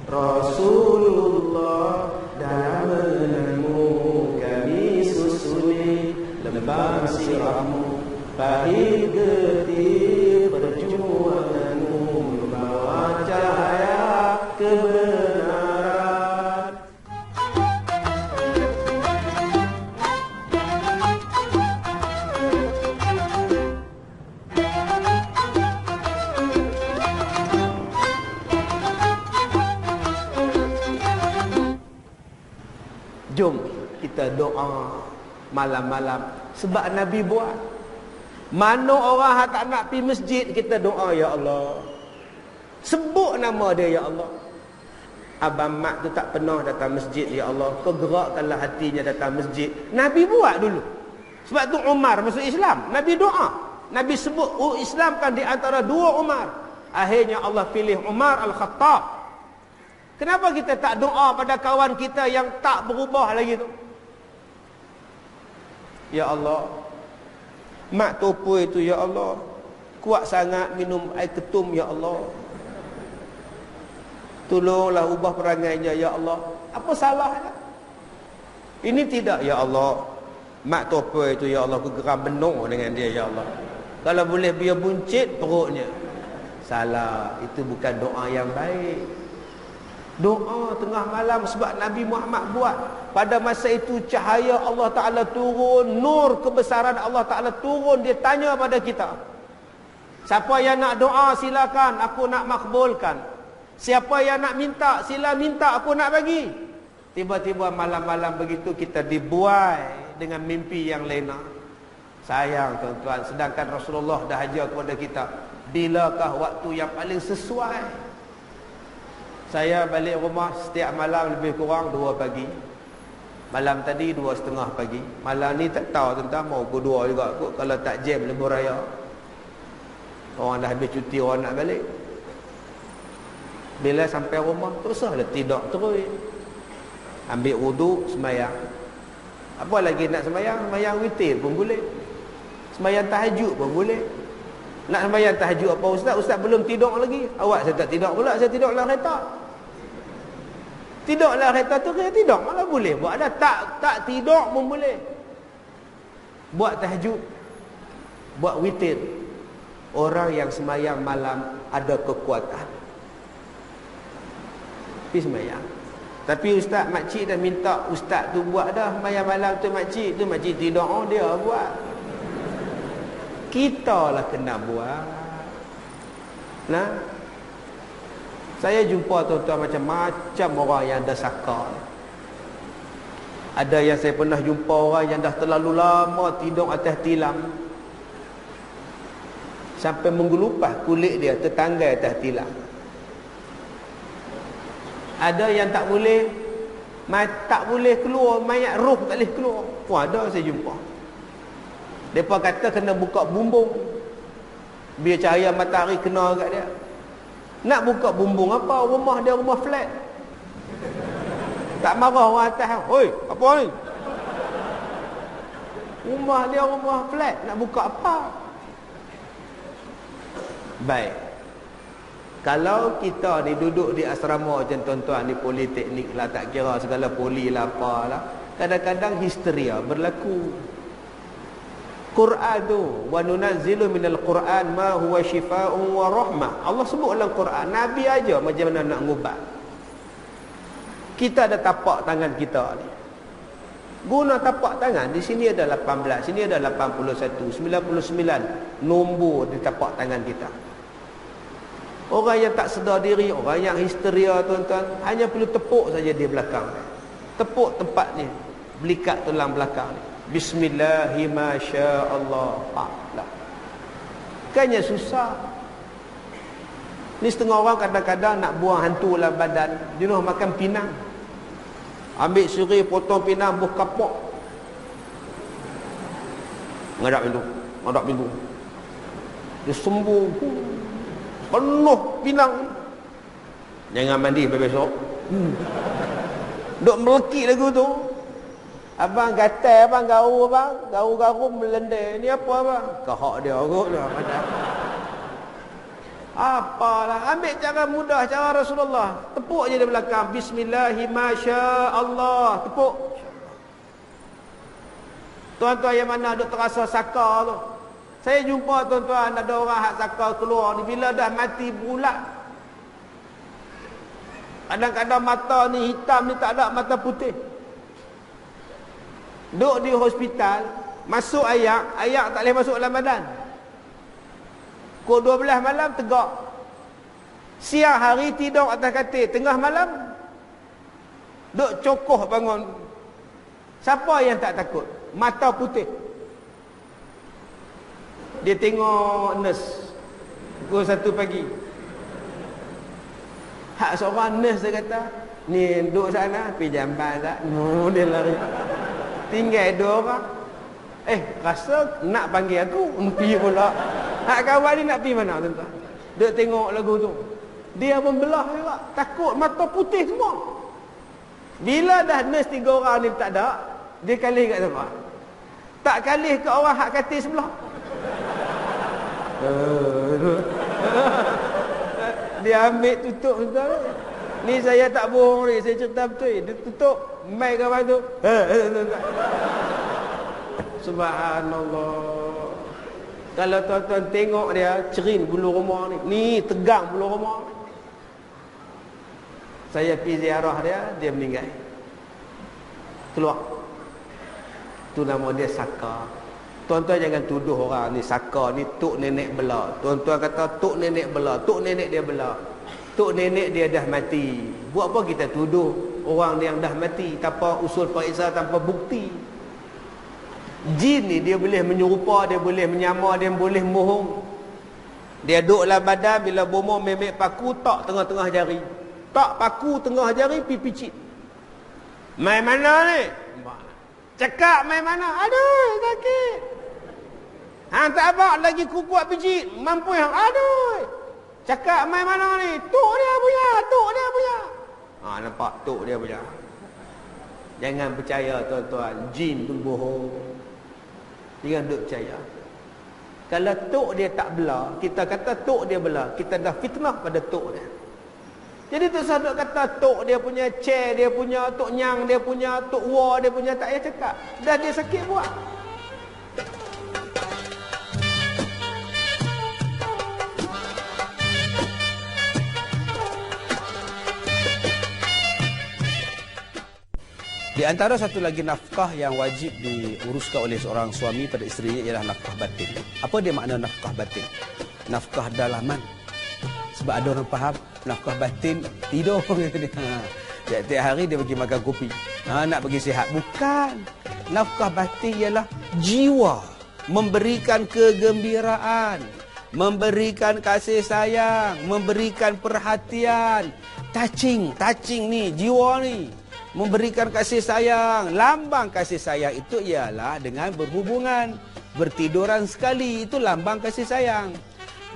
Rasulullah dalam menengmu kami susuni lembah sirahmu pahit getih perjuanganmu membawa cahaya kebenaran. Jom kita doa malam-malam sebab Nabi buat. Mana orang yang tak nak pergi masjid, kita doa, ya Allah, sebut nama dia, ya Allah. Abang Mat tu tak pernah datang masjid, ya Allah, kau gerakkanlah hatinya datang masjid. Nabi buat dulu. Sebab tu Umar masuk Islam, Nabi doa, Nabi sebut Islamkan di antara dua Umar. Akhirnya Allah pilih Umar Al-Khattab. Kenapa kita tak doa pada kawan kita yang tak berubah lagi tu? Ya Allah, mak topo itu, ya Allah, kuat sangat minum air ketum, ya Allah. Tolonglah ubah perangainya, ya Allah. Apa salahnya? Ini tidak, ya Allah. Mak topo itu, ya Allah, aku geram benar dengan dia, ya Allah. Kalau boleh biar buncit perutnya. Salah, itu bukan doa yang baik. Doa tengah malam sebab Nabi Muhammad buat. Pada masa itu cahaya Allah Ta'ala turun, nur kebesaran Allah Ta'ala turun. Dia tanya pada kita, siapa yang nak doa silakan, aku nak makbulkan. Siapa yang nak minta, sila minta, aku nak bagi. Tiba-tiba malam-malam begitu kita dibuai dengan mimpi yang lena. Sayang tuan-tuan, sedangkan Rasulullah dah ajar kepada kita, bilakah waktu yang paling sesuai? Saya balik rumah setiap malam lebih kurang 2 pagi. Malam tadi 2:30 pagi. Malam ni tak tahu tentang mau pukul 2 juga kot, kalau tak jam libur raya. Orang dah habis cuti, orang nak balik. Bila sampai rumah teruslah tidur terus. Ambil wuduk, sembahyang. Apa lagi nak sembahyang? Sembahyang witir pun boleh. Sembahyang tahajud pun boleh. Nak sembahyang tahajud apa ustaz? Ustaz belum tidur lagi. Awak saya tak tidur pula, saya tidur dalam kereta. Tidur dalam kereta tu kena tidur, malah boleh buat dah. Tak tidur pun boleh. Buat tahajud, buat witir. Orang yang sembahyang malam ada kekuatan. Pergi sembahyang. Tapi ustaz, makcik dah minta ustaz tu buat dah sembahyang malam tu, makcik tidur, oh, dia buat. Kita lah kena buat. Nah, saya jumpa tuan-tuan macam-macam orang yang dah sakar. Ada yang saya pernah jumpa orang yang dah terlalu lama tidur atas tilam, sampai menggelupah kulit dia tertanggal atas tilam. Ada yang tak boleh keluar, mayat roh tak boleh keluar. Wah, ada saya jumpa. Mereka kata kena buka bumbung biar cahaya matahari kena kat dia. Nak buka bumbung apa? Rumah dia rumah flat. Tak marah orang atas. Oi, apa ni? Rumah dia rumah flat. Nak buka apa? Baik. Kalau kita ni duduk di asrama macam tuan-tuan di politeknik lah, tak kira segala poli lah apalah, kadang-kadang histeria berlaku. Quran tu, wa nunazzilu minal Quran ma huwa shifaa'un wa rahmah. Allah sebut dalam Quran, Nabi aja macam mana nak ngubat. Kita ada tapak tangan kita ni. Guna tapak tangan, di sini ada 18, sini ada 81, 99 nombor di tapak tangan kita. Orang yang tak sedar diri, orang yang histeria tuan-tuan, hanya perlu tepuk saja di belakang. Tepuk tempat ni, belikat tulang belakang ni. Bismillahirrahmanirrahim. Lah. Bukannya susah. Ni setengah orang kadang-kadang nak buang hantu dalam badan, jenuh makan pinang. Ambil sirih, potong pinang, buh kapok. Ngadap pintu. Dia sembuh. Penuh pinang. Jangan mandi besok. Duk melekit lagu tu. Abang gatal, abang garu melendai. Ni apa abang? Kahak dia kot lah. Apalah, ambil cara mudah, cara Rasulullah. Tepuk je di belakang. Bismillahi masya Allah. Tepuk. Tuan-tuan yang mana duk terasa saka tu. Saya jumpa tuan-tuan ada orang hak saka keluar ni. Bila dah mati bulat. Kadang-kadang mata ni hitam ni tak ada mata putih. Duduk di hospital, masuk ayak tak boleh masuk dalam badan. Pukul 12 malam tegak. Siang hari tidur atas katil, tengah malam duduk cokoh bangun. Siapa yang tak takut? Mata putih. Dia tengok nurse pukul 1 pagi. Hak seorang nurse dia kata, ni duduk sana, pergi jamban tak? No, dia lari. Tinggal 2 orang. Rasa nak panggil aku, pergi pula. Hak kawan ni nak pergi mana tuan-tuan? Dia tengok lagu tu. Dia membelah juga. Takut mata putih semua. Bila dah nurse 3 orang ni tak ada, dia kalih kat siapa? Tak kalih ke orang hak katil sebelah. Dia ambil tutup tuan. Ni saya tak bohong ni, saya cerita betul. Dia tutup mic kawan tu. Subhanallah. Kalau tuan-tuan tengok dia cerin bulu roma ni tegang bulu roma. Saya pergi ziarah dia meninggal. Keluar. Tu nama dia saka. Tuan-tuan jangan tuduh orang ni saka ni tok nenek bela. Tuan-tuan kata tok nenek bela, tok nenek dia bela. Tok nenek dia dah mati. Buat apa kita tuduh orang yang dah mati tanpa usul periksa, tanpa bukti? Jin ni dia boleh menyerupa, dia boleh menyamar, dia boleh mohong. Dia duduk dalam badan, bila bomoh memek paku tak tengah-tengah jari. Tak paku tengah jari pi picit. Mai mana ni? Cakap mai mana? Aduh sakit. Hang tak apa lagi ku buat pijit, mampu yang aduh. Cakap mai mana ni? Tok dia punya, tok dia punya. Nampak tok dia punya. Jangan percaya tuan-tuan, jin tu bohong. Jangan duk percaya. Kalau tok dia tak bela, kita kata tok dia bela, kita dah fitnah pada tok dia. Jadi tu sahabat kata tok dia punya, chair dia punya, tok nyang dia punya, tok war dia punya, tak payah cakap. Dah dia sakit buat. Di antara satu lagi nafkah yang wajib diuruskan oleh seorang suami pada isterinya ialah nafkah batin. Apa dia makna nafkah batin? Nafkah dalaman. Sebab ada orang faham nafkah batin tidur. Tiap-tiap hari dia pergi makan kopi. Nak pergi sihat. Bukan. Nafkah batin ialah jiwa. Memberikan kegembiraan. Memberikan kasih sayang. Memberikan perhatian. Touching ni, jiwa ni. Memberikan kasih sayang. Lambang kasih sayang itu ialah dengan berhubungan. Bertiduran sekali, itu lambang kasih sayang.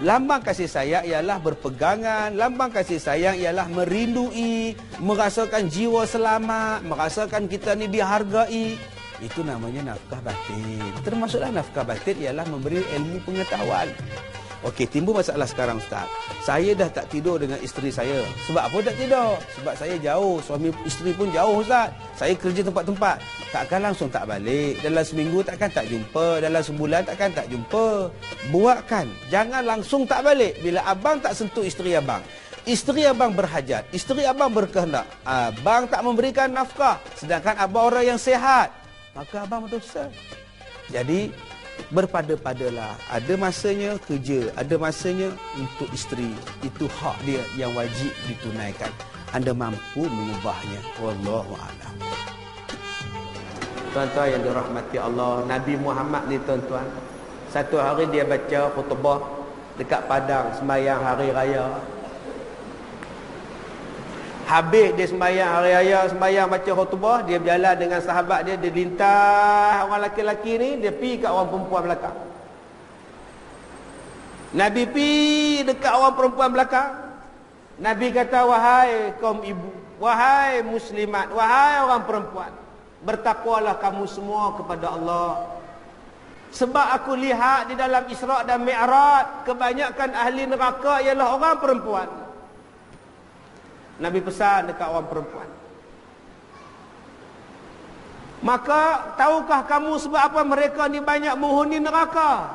Lambang kasih sayang ialah berpegangan. Lambang kasih sayang ialah merindui, merasakan jiwa selamat, merasakan kita ni dihargai. Itu namanya nafkah batin. Termasuklah nafkah batin ialah memberi ilmu pengetahuan. Okey, timbul masalah sekarang Ustaz. Saya dah tak tidur dengan isteri saya. Sebab apa tak tidur? Sebab saya jauh, suami isteri pun jauh Ustaz. Saya kerja tempat-tempat. Takkan langsung tak balik. Dalam seminggu takkan tak jumpa. Dalam sebulan takkan tak jumpa. Buatkan. Jangan langsung tak balik. Bila abang tak sentuh isteri abang. Isteri abang berhajat. Isteri abang berkehendak. Abang tak memberikan nafkah. Sedangkan abang orang yang sihat. Maka abang berdosa. Jadi, berpada-padalah. Ada masanya kerja, ada masanya untuk isteri. Itu hak dia yang wajib ditunaikan. Anda mampu mengubahnya. Wallahu a'lam. Tuan-tuan yang dirahmati Allah, Nabi Muhammad ni tuan-tuan, satu hari dia baca khutbah dekat padang sembahyang hari raya. Habis dia sembahyang hari raya, sembahyang baca khutbah, dia berjalan dengan sahabat dia, dia lintas orang lelaki-lelaki ni, dia pergi kat orang perempuan belakang. Nabi pergi dekat orang perempuan belakang. Nabi kata, wahai kaum ibu, wahai muslimat, wahai orang perempuan, bertakwalah kamu semua kepada Allah. Sebab aku lihat di dalam Isra' dan Mi'raj, kebanyakan ahli neraka ialah orang perempuan. Nabi pesan dekat orang perempuan. Maka tahukah kamu sebab apa mereka ni banyak menghuni neraka?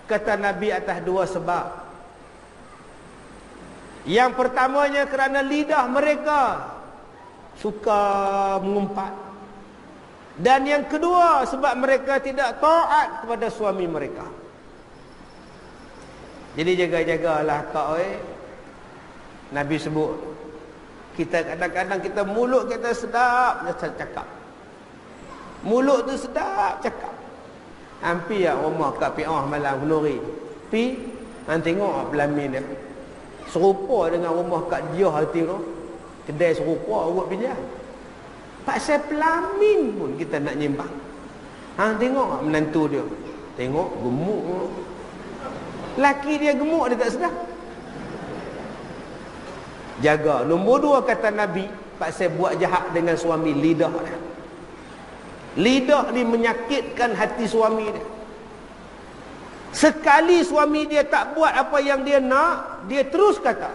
Kata Nabi, atas dua sebab. Yang pertamanya kerana lidah mereka suka mengumpat. Dan yang kedua sebab mereka tidak taat kepada suami mereka. Jadi jaga-jagalah kau. Nabi sebut, kita kadang-kadang kita mulut kita sedap cakap. Mulut tu sedap cakap. Hampir ya rumah kat Pi'ah malam Nuri. Pi, hang tengok pelamin dia. Serupa dengan rumah kat Diah hati tu. Kedai serupa buat pinjam. Pasal pelamin pun kita nak nyimbang. Hang tengok menantu dia. Tengok gemuk. Laki dia gemuk dia tak sedar. Jaga. Nombor dua kata Nabi, pasal buat jahat dengan suami, lidah dia. Lidah ni menyakitkan hati suami dia. Sekali suami dia tak buat apa yang dia nak, dia terus kata,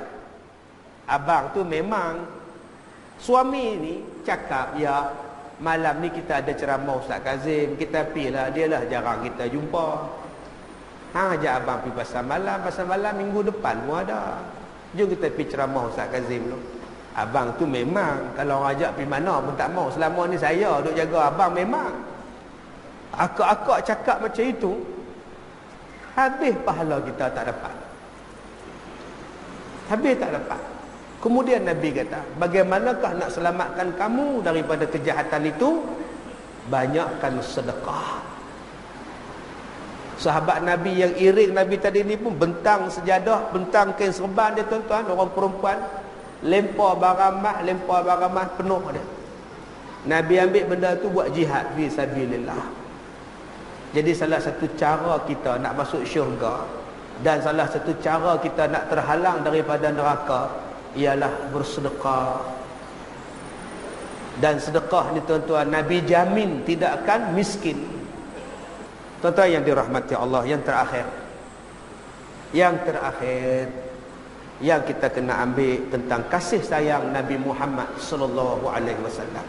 abang tu memang. Suami ni cakap, ya malam ni kita ada ceramah Ustaz Kazim, kita pergi lah, dia lah jarang kita jumpa. Hang ajak abang pergi pasal malam minggu depan pun ada. Jom kita pergi ceramah Ustaz Kazim tu. Abang tu memang, kalau orang ajak pergi mana pun tak mau. Selama ni saya duk jaga abang memang. Akak-akak cakap macam itu, habis pahala kita tak dapat. Habis tak dapat. Kemudian Nabi kata, bagaimanakah nak selamatkan kamu daripada kejahatan itu? Banyakkan sedekah. Sahabat Nabi yang iring Nabi tadi ni pun bentang sejadah, bentang kain serban dia tuan-tuan, orang perempuan lempar barang mah penuh dia. Nabi ambil benda tu buat jihad fi sabilillah. Jadi salah satu cara kita nak masuk syurga dan salah satu cara kita nak terhalang daripada neraka ialah bersedekah. Dan sedekah ni tuan-tuan, Nabi jamin tidak akan miskin. Tuan-tuan yang dirahmati Allah, yang terakhir yang kita kena ambil tentang kasih sayang Nabi Muhammad sallallahu alaihi wasallam.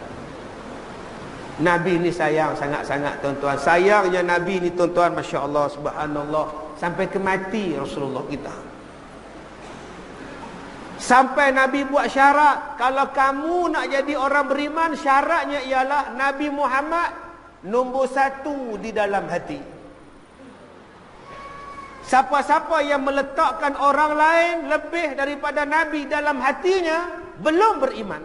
Nabi ni sayang sangat-sangat tuan-tuan. Sayangnya Nabi ni tuan-tuan, masya-Allah, subhanallah, sampai ke mati Rasulullah kita. Sampai Nabi buat syarat, kalau kamu nak jadi orang beriman, syaratnya ialah Nabi Muhammad nombor 1 di dalam hati. Siapa-siapa yang meletakkan orang lain lebih daripada Nabi dalam hatinya, belum beriman.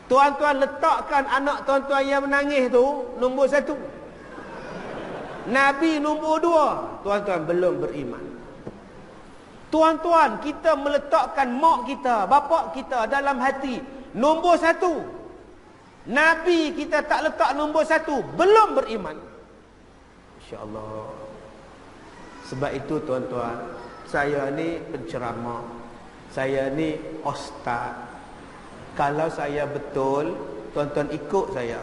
Tuan-tuan letakkan anak tuan-tuan yang menangis tu nombor 1. Nabi nombor 2, tuan-tuan belum beriman. Tuan-tuan, kita meletakkan mak kita, bapak kita dalam hati nombor 1. Nabi kita tak letak nombor 1, belum beriman. Insya-Allah. Sebab itu tuan-tuan, saya ni penceramah, saya ni ustaz. Kalau saya betul, tuan-tuan ikut saya.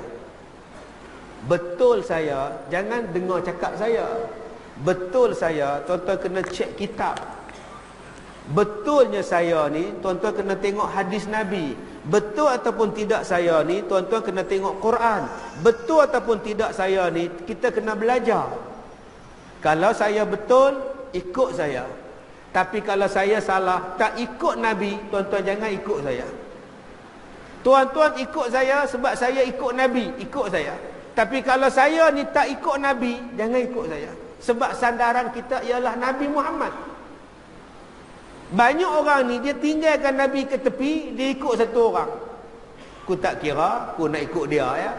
Betul saya, jangan dengar cakap saya. Betul saya, tuan-tuan kena cek kitab. Betulnya saya ni, tuan-tuan kena tengok hadis Nabi. Betul ataupun tidak saya ni, tuan-tuan kena tengok Quran. Betul ataupun tidak saya ni, kita kena belajar. Kalau saya betul, ikut saya. Tapi kalau saya salah, tak ikut Nabi, tuan-tuan jangan ikut saya. Tuan-tuan ikut saya sebab saya ikut Nabi, ikut saya. Tapi kalau saya ni tak ikut Nabi, jangan ikut saya. Sebab sandaran kita ialah Nabi Muhammad. Banyak orang ni dia tinggalkan Nabi ke tepi, dia ikut satu orang. Aku tak kira, aku nak ikut dia ya.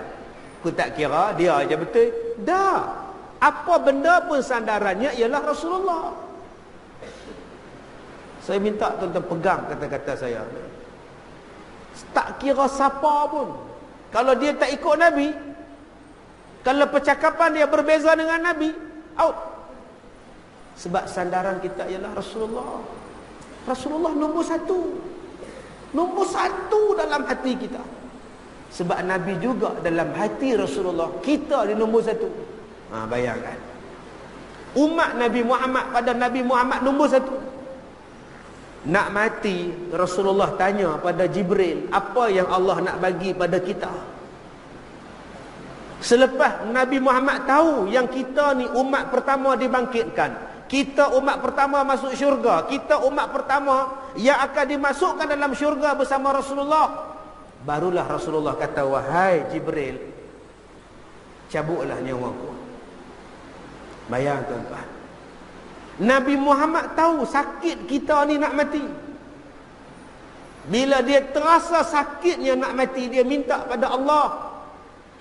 Aku tak kira, dia aja betul. Dah. Apa benda pun sandarannya ialah Rasulullah. Saya minta tuan-tuan pegang kata-kata saya. Tak kira siapa pun, kalau dia tak ikut Nabi, kalau percakapan dia berbeza dengan Nabi, out. Sebab sandaran kita ialah Rasulullah. Rasulullah nombor 1. Nombor 1 dalam hati kita. Sebab Nabi juga dalam hati Rasulullah, kita di nombor satu. Bayangkan. Umat Nabi Muhammad pada Nabi Muhammad nombor satu. Nak mati, Rasulullah tanya pada Jibril, apa yang Allah nak bagi pada kita? Selepas Nabi Muhammad tahu yang kita ni umat pertama dibangkitkan, kita umat pertama masuk syurga, kita umat pertama yang akan dimasukkan dalam syurga bersama Rasulullah, barulah Rasulullah kata, wahai Jibril, cabutlah nyawaku. Bayang tuan-tuan, Nabi Muhammad tahu sakit kita ni nak mati. Bila dia terasa sakitnya nak mati, dia minta pada Allah,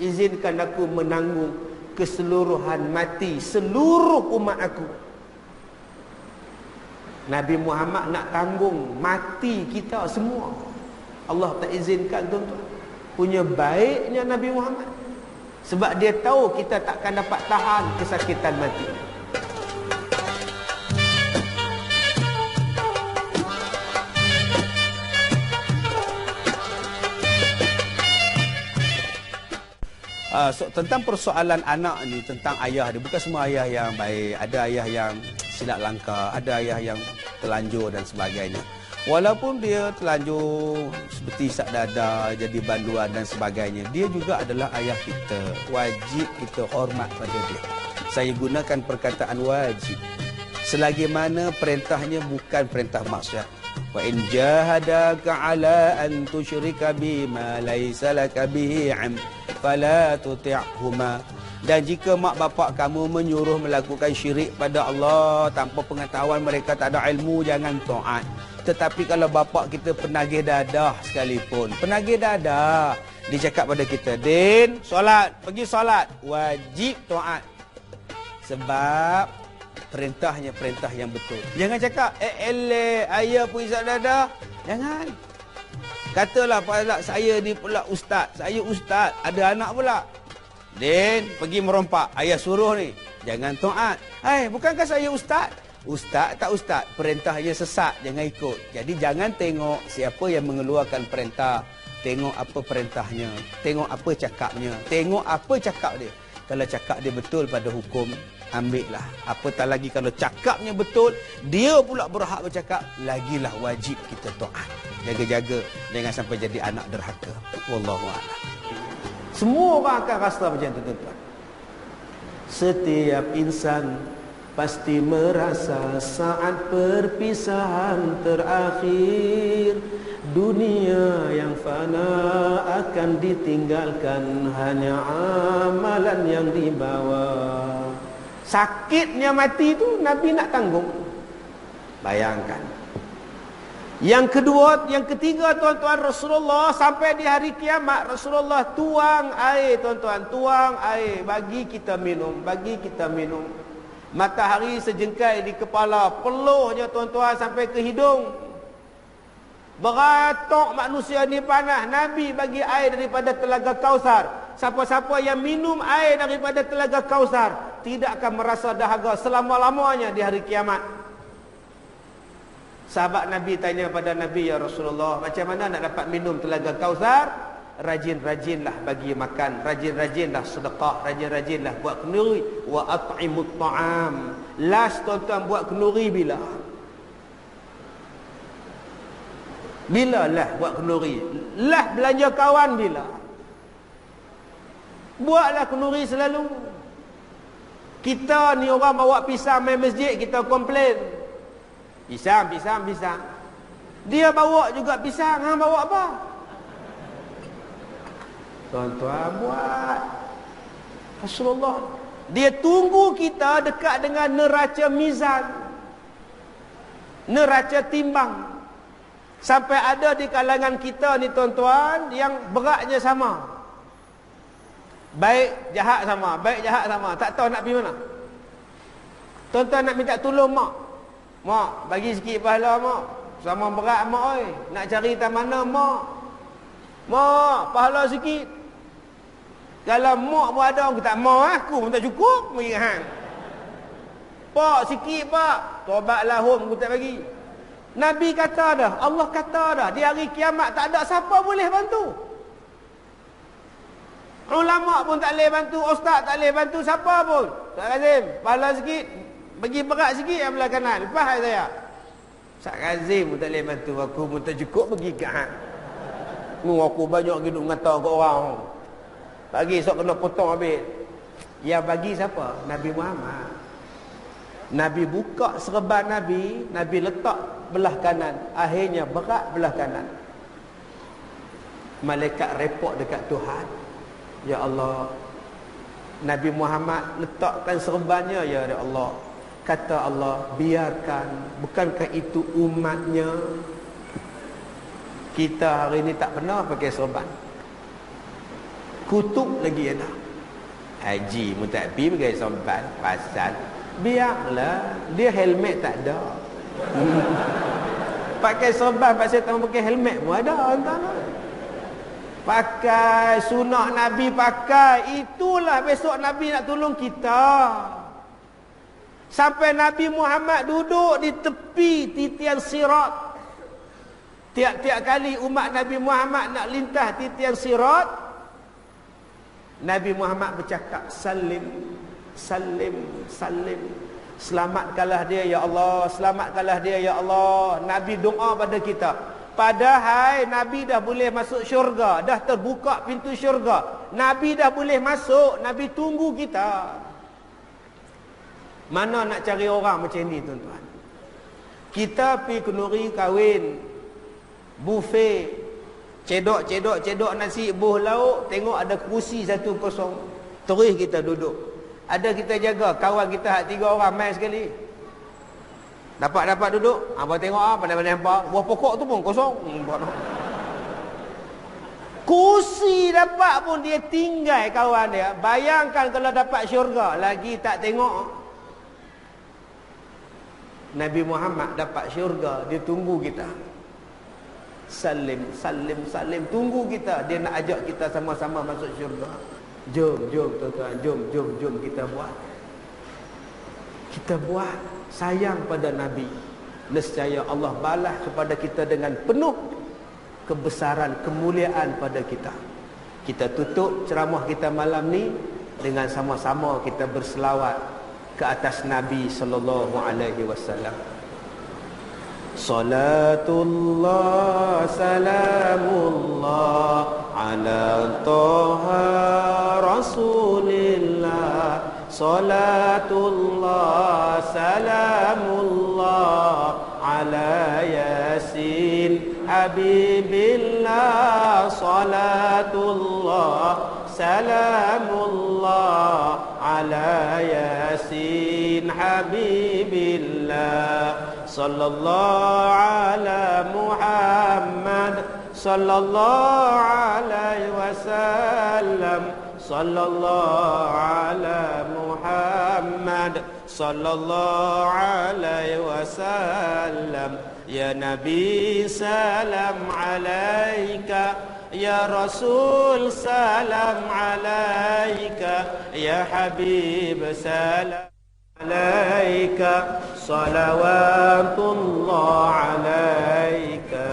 izinkan aku menanggung keseluruhan mati seluruh umat aku. Nabi Muhammad nak tanggung mati kita semua, Allah tak izinkan tuan-tuan. Punya baiknya Nabi Muhammad, sebab dia tahu kita takkan dapat tahan kesakitan mati. Tentang persoalan anak ni, tentang ayah dia, bukan semua ayah yang baik. Ada ayah yang silap langkah, ada ayah yang telanjur dan sebagainya. Walaupun dia telanjur seperti isak dada, jadi banduan dan sebagainya, dia juga adalah ayah kita. Wajib kita hormat pada dia. Saya gunakan perkataan wajib, selagi mana perintahnya bukan perintah maksiat. Wa in jahadaka ala an tusyrika bima laysa laka bihi 'ilm fala tuti'huma. Dan jika mak bapak kamu menyuruh melakukan syirik pada Allah tanpa pengetahuan, mereka tak ada ilmu, jangan taat. Tetapi kalau bapak kita penagih dadah sekalipun, penagih dadah, dia cakap pada kita, Din, solat, pergi solat, wajib taat. Sebab perintahnya perintah yang betul. Jangan cakap, ayah pun isap dadah. Jangan. Katalah pada saya ni pula ustaz, saya ustaz, ada anak pula. Din, pergi merompak, ayah suruh ni. Jangan taat. Bukankah saya ustaz? Ustaz tak ustaz, perintahnya sesat, jangan ikut. Jadi jangan tengok siapa yang mengeluarkan perintah, tengok apa perintahnya, tengok apa cakapnya, tengok apa cakap dia. Kalau cakap dia betul pada hukum, ambillah. Apatah lagi kalau cakapnya betul, dia pula berhak bercakap, lagilah wajib kita taat. Jaga-jaga jangan sampai jadi anak derhaka. Wallahu a'lam. Semua orang akan rasa macam tu, tuan-tuan. Setiap insan pasti merasa saat perpisahan terakhir, dunia yang fana akan ditinggalkan, hanya amalan yang dibawa. Sakitnya mati itu Nabi nak tanggung. Bayangkan. Yang kedua, yang ketiga, tuan-tuan, Rasulullah sampai di hari kiamat, Rasulullah tuang air, tuan-tuan, tuang air bagi kita minum, bagi kita minum. Matahari sejengkai di kepala, peluhnya tuan-tuan sampai ke hidung. Beratok manusia ni panas, Nabi bagi air daripada telaga Kausar. Siapa-siapa yang minum air daripada telaga Kausar tidak akan merasa dahaga selama-lamanya di hari kiamat. Sahabat Nabi tanya pada Nabi, ya Rasulullah, macam mana nak dapat minum telaga Kausar? Rajin-rajinlah bagi makan, rajin-rajinlah sedekah, rajin-rajinlah buat kenduri. Wa at'imut ta'am. Last, tuan-tuan, buat kenduri bila? Bila lah buat kenduri? Lah belanja kawan bila? Buatlah kenduri selalu. Kita ni orang bawa pisang main masjid, kita komplain. Pisang. Dia bawa juga pisang, hang bawa apa? Tuan-tuan, buat. Rasulullah, dia tunggu kita dekat dengan neraca mizan, neraca timbang. Sampai ada di kalangan kita ni, tuan-tuan, yang beratnya sama. Baik jahat sama, baik jahat sama. Tak tahu nak pergi mana. Tuan-tuan nak minta tolong mak. Mak, bagi sikit pahala mak. Sama berat mak oi. Nak cari tak mana mak. Mak, pahala sikit. Kalau mak pun ada, aku tak mau, aku pun tak cukup bagi hang. Pak, sikit pak. Tobatlah home, aku tak bagi. Nabi kata dah, Allah kata dah, di hari kiamat tak ada siapa boleh bantu. Ulama pun tak boleh bantu, ustaz tak boleh bantu, siapa pun. Ustaz Kazim, pahala sikit, bagi berat sikit yang belah kanan, lepas saya. Ustaz Kazim pun tak boleh bantu, aku pun tak cukup bagi kat. Aku banyak hidup ngata kat orang. Pagi esok kena potong habis. Yang bagi siapa? Nabi Muhammad. Nabi buka serban Nabi, Nabi letak belah kanan. Akhirnya berat belah kanan. Malaikat report dekat Tuhan. Ya Allah, Nabi Muhammad letakkan serbannya, ya Allah. Kata Allah, biarkan. Bukankah itu umatnya? Kita hari ini tak pernah pakai serban. Kutub lagi ada. Haji mutakbi pakai serban. Pasal biarlah, dia helmet tak ada. Pakai serban pasal tak pakai helmet pun ada antara. Pakai sunat Nabi, pakai. Itulah besok Nabi nak tolong kita. Sampai Nabi Muhammad duduk di tepi titian sirat. Tiap-tiap kali umat Nabi Muhammad nak lintas titian sirat, Nabi Muhammad bercakap, salim, salim, salim. Selamatkanlah dia ya Allah, selamatkanlah dia ya Allah. Nabi doa pada kita. Padahal Nabi dah boleh masuk syurga, dah terbuka pintu syurga. Nabi dah boleh masuk, Nabi tunggu kita. Mana nak cari orang macam ni tuan-tuan? Kita pergi kenduri kahwin, buffet, cedok nasi, buh lauk, tengok ada kursi satu kosong. Terus kita duduk. Ada kita jaga, kawan kita hak 3 orang main sekali. Dapat duduk, apa tengok pandai-pandai hampa. Buah pokok tu pun kosong. Kursi dapat pun dia tinggal kawan dia. Bayangkan kalau dapat syurga, lagi tak tengok. Nabi Muhammad dapat syurga, dia tunggu kita. Salim, salim, salim, tunggu kita. Dia nak ajak kita sama-sama masuk syurga. Jom tuan-tuan, jom kita buat. Kita buat. Sayang pada Nabi. Nescaya Allah balas kepada kita dengan penuh kebesaran, kemuliaan pada kita. Kita tutup ceramah kita malam ni dengan sama-sama kita berselawat ke atas Nabi sallallahu alaihi wasallam. Salatullah salamullah ala Taha Rasulillah. Salatullah salamullah ala Yasin Habibillah. Salatullah salamullah ala Yasin Habibillah. Sallallahu ala Muhammad sallallahu alaihi wasallam. Sallallahu ala Muhammad sallallahu alaihi wasallam. Ya Nabi salam alaika, ya Rasul salam alaika, ya Habib salam alaika, salawatullah alaika.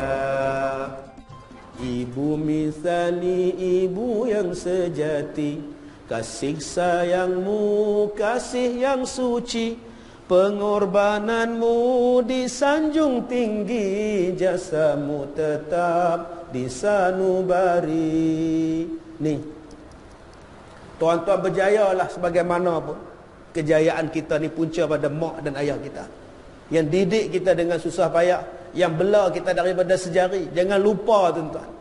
Ibu misali ibu yang sejati, kasih sayangmu kasih yang suci, pengorbananmu disanjung tinggi, jasamu tetap disanubari. Ni tuan-tuan berjayalah sebagaimanapun. Kejayaan kita ni punca pada mak dan ayah kita, yang didik kita dengan susah payah, yang bela kita daripada sejari. Jangan lupa tuan-tuan,